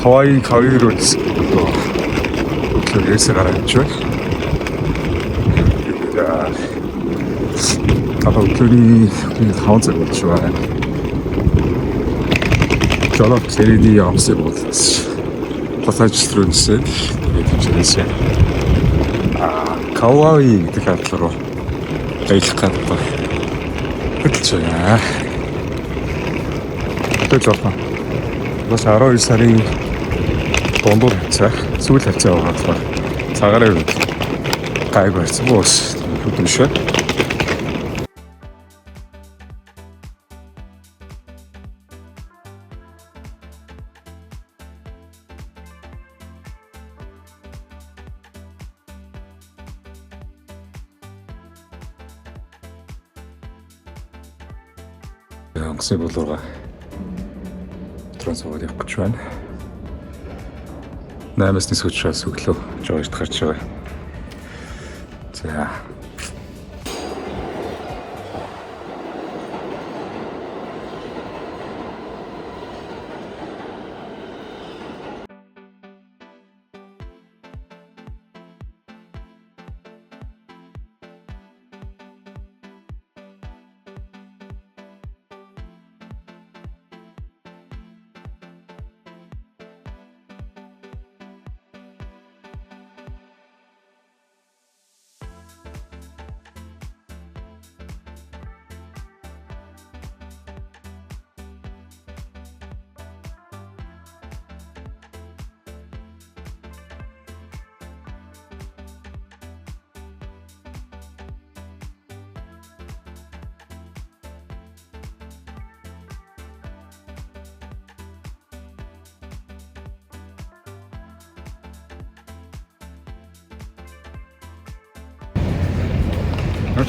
Хавайруу өглөөс гараад байна. Одоо өглөөний 5 цаг болж байна. Жолоо Кеннеди явсан болоос. Пасажируудсэд мэдчихсэн. Кауаи гэдэг хаалт руу аялах гэдэг. Хөтлж байна. Хөтлж байна. Бас 12 сарын дундуур хавцаа сүүл хавцаа байгаа. Цагаараа гайг барьсан бос хөтлөшөө. Онгоцны болоороо трансфер явах гэж байна. 8-ны сүүчээс өглөө жойж гарч байгаа. За.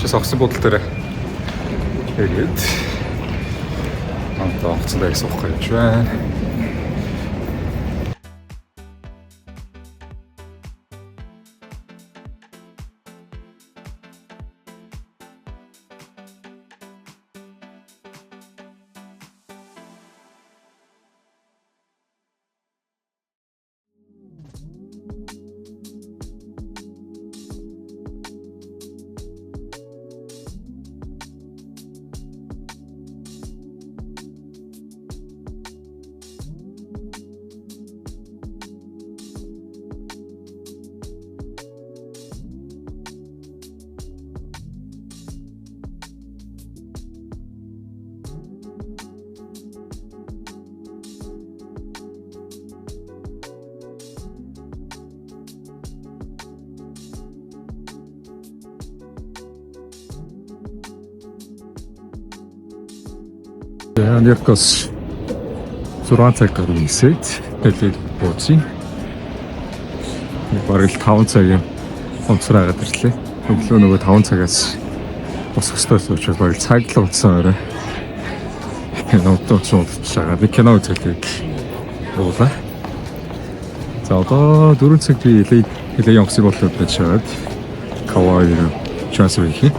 Чи огсон бодол дээр тэгээд одоо огцтой суух гэж байна. Нэркос 6 цаг гаруй нисээд хэлээд бууцیں۔ Бараг 5 цагийн онцраагаад ирлээ. Өглөө нөгөө 5 цагаас босох ёстой учраас бараг цаг л унтсан орой. Нотод цуглаж байгаа. Кино үзэлтэй буулаа. За одоо 4 цаг би хэлээ онгоцны болоод байж шаад Кауаи руу трансфер хийх.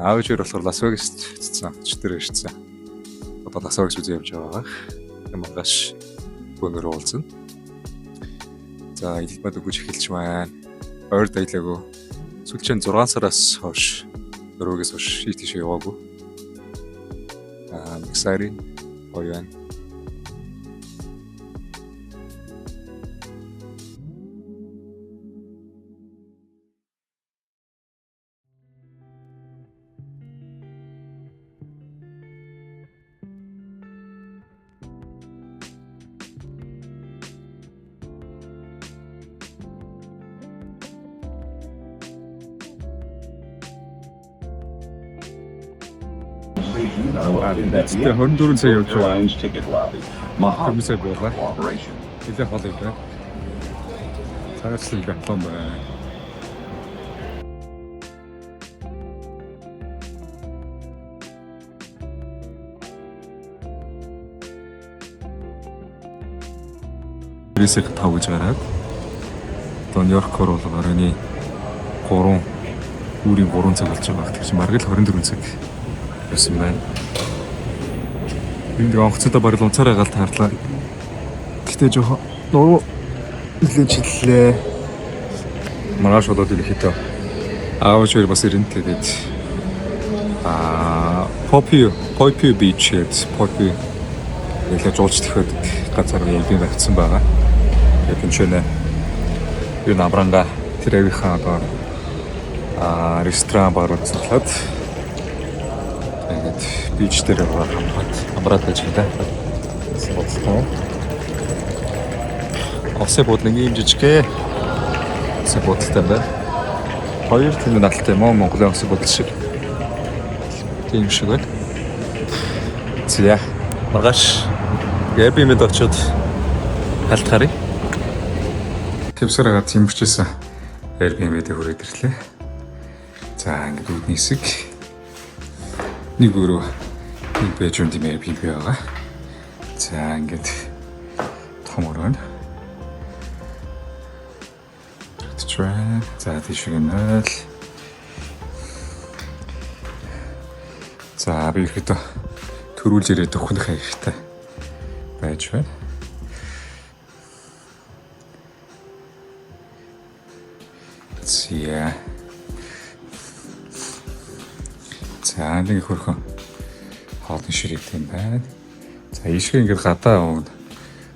Аавчээр болохоор Лас Вегаст цэцэн читэр ирсэн. Одоо Лас Вегас үзээ явж байгаа. Ямагаш гонор уулзсан. За илбад өгөж эхэлж байна. Ойр дайлаагүй. Сүүлчийн 6 сараас хойш Норвегиас хойш тийш яваагүй. Exciting. Оян. Тэгээ 24 цаг явж байгаа. Комиссар болоо. Хэлээ хол юм байна. Цаашлал гамлан байна. Бисэг тав гэж гараад одоо Нью-Йорк оруулах оройны 3 үүрийн 3 цаг болж байгаа. Тэгэхээр бараг л 24 цаг байсан байна. Энд онцгой бараг унцаараа гал таарлаа. Гэтэ жоо нуруу нэлээд чиллээ. Маргааш болоод ирэхдээ аавч хоёр бас ирэн тэгээд Poppy Beach Poppy ялаж уулзт ихэд газар яг юм тавьсан байгаа. Тэгээд энэ ч юу намранга тэрэгийнхаа одоо ресторан бар үзүүлээд тэгээд бич дээр хамраад байж байгаа. Бодлоо. Осе бодлын юм жижигээ. Осе бодлтой байна. Хоёр тийм наталтай Монголын осе бодол шиг. Тийм шиг байна. Зя. Маргааш Airbnb-д очиод халтхаарыг Тэвсэрэг зэмэрчээсэн Airbnb-д хүрээд ирлээ. За ингээд үүдний хэсэг нэг өрөө нэг bedroom тийм Airbnb байгаа. За ингээд том өрөө. За тийш гэнэл. За би ихэд төрүүлж ирээд өхнөх хэрэгтэй байж байна. Зя. За нэг хөрхөн хоолны ширэг юм байна. За ийшээ ингээд гадаа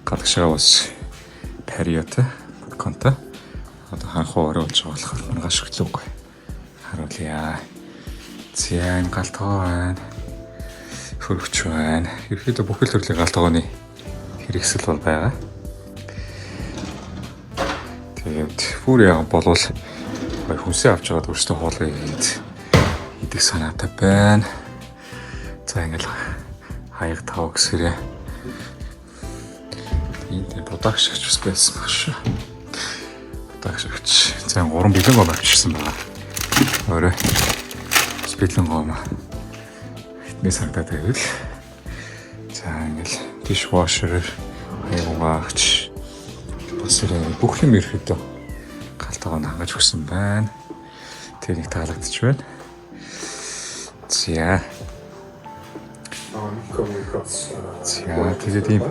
гадагшаа бас периота конта одоо ханхуу оруулж байгаа болохоор маргааш өглөөгүй харуулъя. За энэ галтгоо байна. Хөргөч байна. Ерөөдөө бүхэл төрлийн галтгооны хэрэгсэл бол байгаа. Тэгээд бүр яг болвол хүнсээ авч аваад өөртөө хоолой идэх санаатай байна. За ингээл хаяг тав гэсэрээ энэ продакшн гэж байсан баг шүү. Продакшн. За 3 бэлэн гом авчихсан байна. Өөрөө бэлэн гом хитний сагдаад байвал за ингээл dishwasher хаяг бас бүх юм ирэхэд галтгоо хангаж өгсөн байна. Тэнийг таалагдчих байна. За. Тэгээд ийм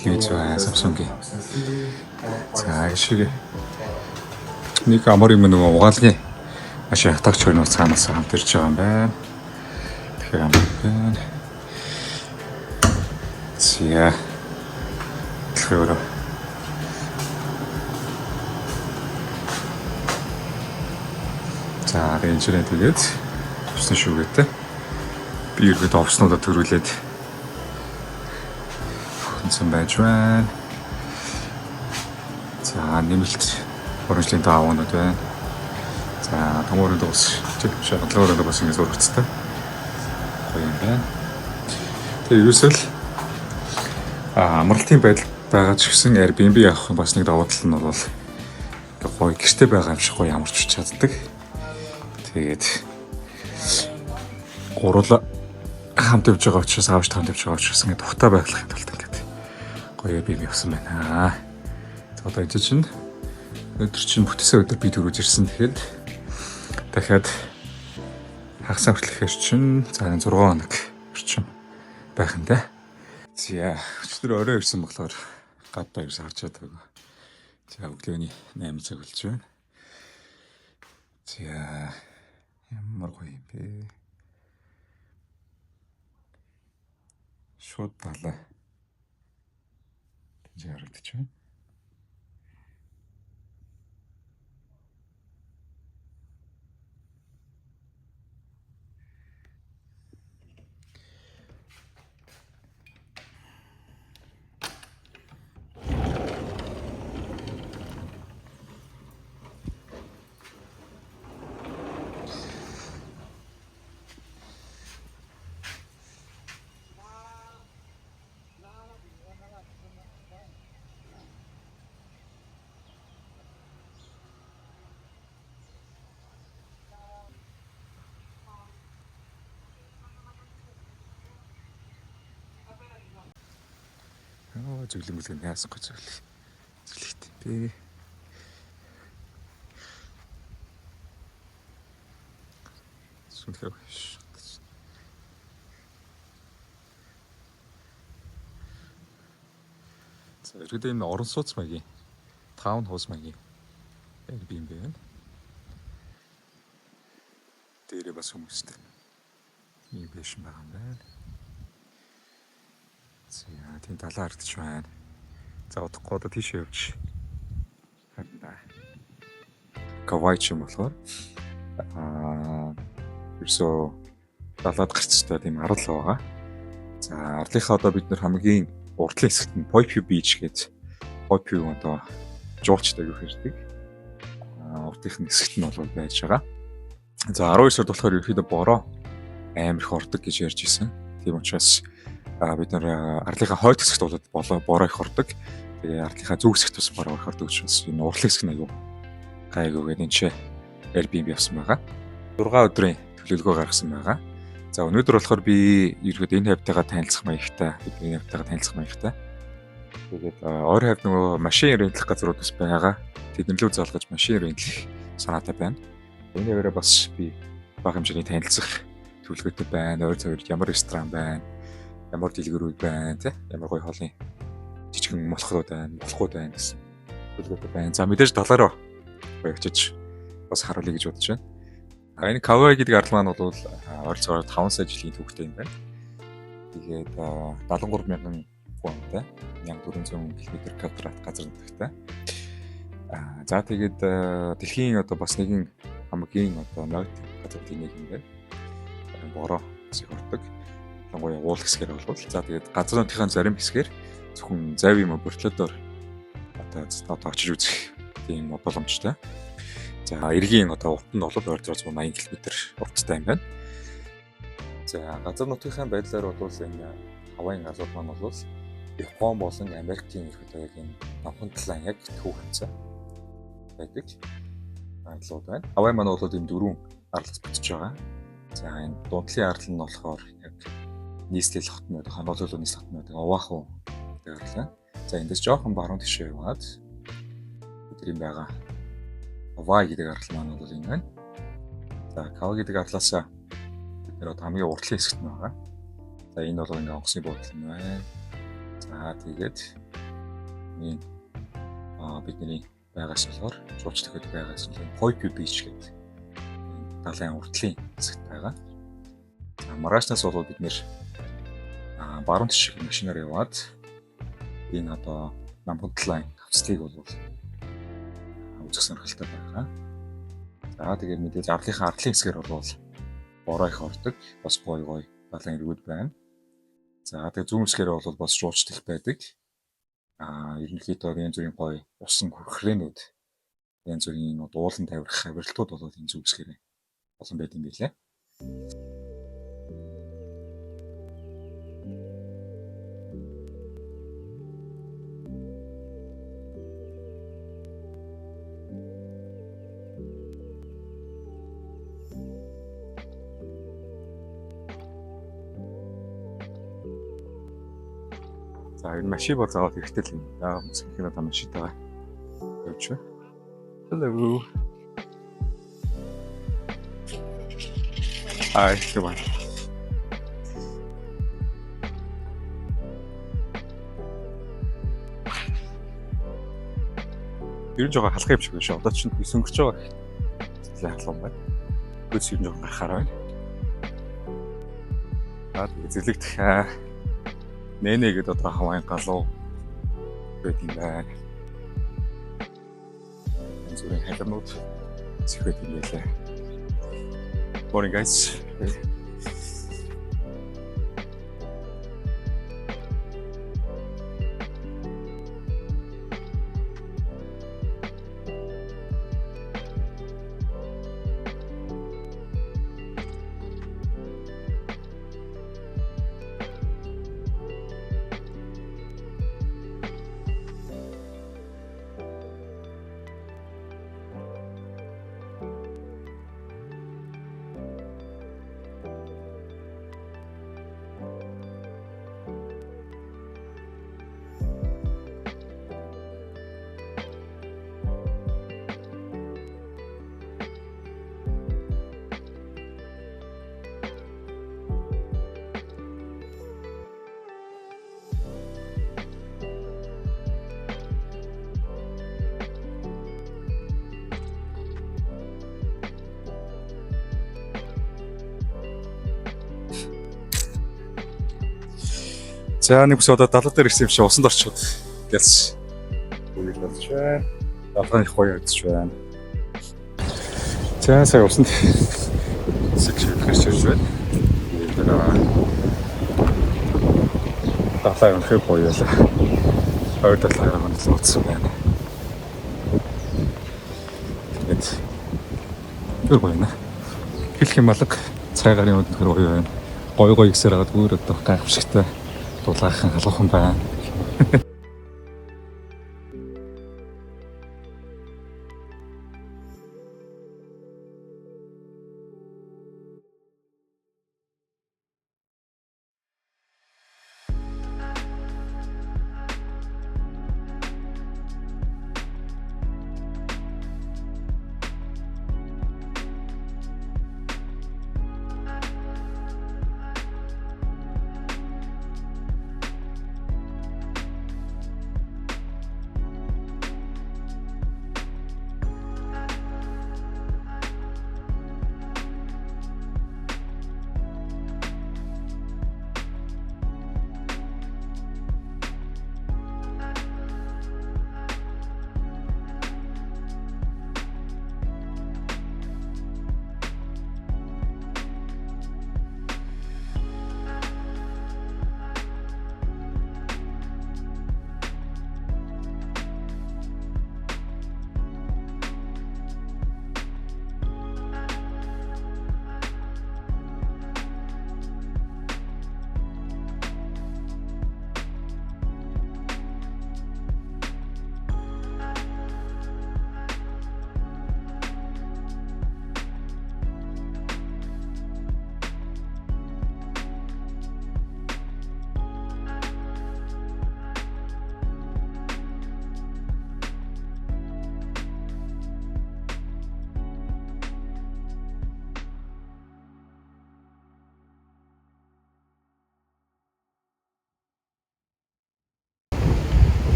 телевизэн Samsung-ийн. За шиг нэг амар юм нөгөө угаалгын маш хатагч хөрнө цаанаас хамт ирж байгаа юм байна. Тэгэхээр амар байна. За. Тэгэхээр за рейнжрээ тэгээд авсан шүүгээтэй. Би ерөөд овснуудаа төрүүлээд хүнсэн байж байна. За нэмэлт оранжлын таавнууд байна. За томорын дуус шагалгаараа бас ингэ зурагцтай. Гоё юм байна. Тэгээ ерөөсөл амралтын байдал байгаа ч гэсэн Airbnb авах бас нэг давуу тал нь бол гоё гэрте байгаа юм шиг гоё амарч чаддаг. Тэгээд гурвал хамт явж байгаа учраас аавч хамт явж байгаа учраас ингэ тухтай байхлахын тулд ингээд гоё би явсан байна. За одоо энэ чинь өдөр чинь бүтээсээ өдөр би төрүүлж ирсэн. Тэгэхээр дахиад хагас хүртэлхээр чинь за 6 хоног орчим байх нь дээ. За өчтөр орой ирсэн болохоор гадаа ирсэн харж чадаагүй. За өглөөний 8 цаг болж байна. За ямар гоё юм бэ. Шууд талаа. Тэнд харагдаж байна. Зөвлөмөлгөнд яасан гэж зөвлөхтэй. Сүнхэг. За иргэдээ энэ орон сууц маягийн таун хоус маягийн Airbnb байна. Дээрээ бас хүмүүстэй ийм байшин байгаа юм байна. За тийм далаа харагдаж байна. За удахгүй одоо тийшээ явж харна. Кавай ч юм болохоор ерсөө далаад гарчтай тийм арал байгаа. За арлынхаа одоо бид нэр хамгийн урдлын хэсэгт нь Poipu Beach гэж Poipu одоо жуулчтай юу хэрдэг. Урдынх нь хэсэгт нь бол байж байгаа. За 12 сард болохоор ерөөхдөө бороо амар их ордог гэж ярьж исэн. Тийм учраас бид нар арлынхаа хойд хэсэгт бол бороо их ордог. Тэгээ арлынхаа зөв хэсэгт бас бороо их ордог учраас энэ урдлын хэсэг нь аюу гайгүй гэдэг энэ ч Airbnb авсан байгаа. 6 өдрийн төлөвлөгөө гаргасан байгаа. За өнөөдөр болохоор би ерөөд энэ хавьтайгаа танилцах маягтай. Бидний хавьтайгаа танилцах маягтай. Тэгээд ойр хавьд нөгөө машин рентлэх газрууд бас байгаа. Тэднэлөө залгаж машин рентлэх санаатай байна. Үүний өрөө бас би бага хэмжээний танилцах төлөвлөгөөтэй байна. Ойр цавьд ямар ресторан байна, ямар дэлгүүрүүд байна, тий? Ямар гоё хоолны жижигэн молхлууд байна, болохгүй байна гэсэн төлөвлөгөөтэй байна. За мэдээж талаараа очиж бас харуулъя гэж бодож байна. Энэ Kauai гэдэг арал маань бол ойролцоогоор 5 сая жилийн түүхтэй юм байна. Тэгээд 73,000 хүнтэй 1400 км² газар нутагтай. За тэгээд дэлхийн одоо бас нэгэн хамгийн одоо ноёт газрын нэг юм байна. Бороо хэсэг ордог. Ялангуяа уул хэсгээр болвол за тэгээд газар нутгийн зарим хэсгээр зөвхөн завь юм бортлодоор одоо очиж үзэх тийм боломжтой. За эргийн одоо урт нь бол 280 км урттай юм байна. За газар нутгийн байдлаар бол энэ Хавайийн газар маань бол Япон болон Америкийн эрхтойгийн намхан талаан яг төв ханцаа байдаг. Айлууд байна. Хавай маань бол ийм дөрвөн арлаас бүтэж байгаа. За энэ дундлын арал нь болохоор яг нийслэл хотнод хануулуулын нийслэл хотнод Оваху гэдэг арал байна. За эндээс жоохон баруун тишээ яваад өдрийн байгаа Kauai гэдэг арал маань бол энэ байна. За Kauai гэдэг арлаас бид нэр хамгийн уртлын хэсэгт нь байгаа. За энэ бол ингээ онгоцны буудлын юм байна. За тэгээд энэ бидний байгаас болохоор жуулчлахад байгаас нь Poipu Beach гэдэг далайн уртлын хэсэгт байгаа. За маргаашнаас бол бид нэр баруун тишээ машинаар яваад энэ одоо намхан талын хавцлыг бол үзэх сонирхолтой байгаа. За тэгээд мэдээж арлынхаа арлын хэсгээр бол бороо их ордог. Бас гоё далайн эргүүд байна. За тэгээд зүүн хэсгээр бол бас жуулчлах байдаг. Ерөнхийдөө янз бүрийн гоё усан хөрхрэнүүд янз бүрийн уулан тавирах авиралтууд бол энэ зүүн хэсгээр олон байд юм билээ. За энэ машин бол заавал хэрэгтэй л юм. Хүмүүс их надад машинтайгаа явж байна. Hello. Hi, come on. Ирж байгаа халах юм шиг байна шүү. Одоо ч өсөнгөрч байгаа. Сэтгэл хангалуун байна. Гүц юм жоохон гарахаар байна. Зэрлэгдэх нэнэ гэдэг одоо Хавайын галуу байт юм байна. Энэ зүрийн халуунууд зэхвэт юм байлаа. Morning guys. За нэг бүс одоо далаа дээр ирсэн юм чи усанд орчод гэлс. Үйл болж байна. Далааны их гоё явж байна. За сая усанд секшн хэрчж байна. Далаа юм хөө гоё яла. Хоёр талаараа хандсан утсан байна. Тэгээд гэр гоё нэ. Хэлэх юм алга цайгарын өдөр гоё байна. Гоё ихсээр агаад өөр одоо гайхамшигтай дулаахан халуухан байна.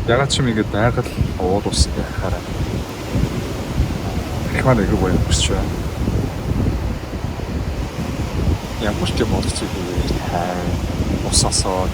Ягаад ч юм ингэж байгаль уул ус байхаараа их маань их гоё өсч байна. Ямар ч юм олцсон юм хай усасоо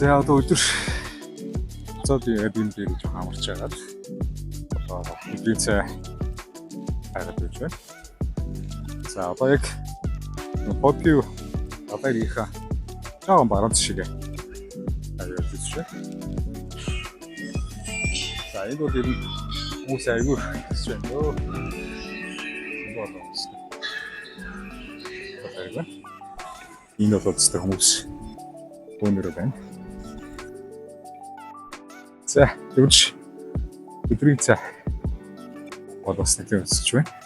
За одоо өдөр цаадын Airbnb гэж амарч байгаад одоо өдрийн цай хайгаад байж байна. За одоо яг Подвью Батайрынхаа жаахан баруун зишгээ аваад үзчихээ. За энэ бол ер нь хүмүүс аягүй гэж байна дөө. Энэ бол өстэй хүмүүс өнөрөө байна. За тэгвэл өдрийн цай бол бас нэг юм өсч байна.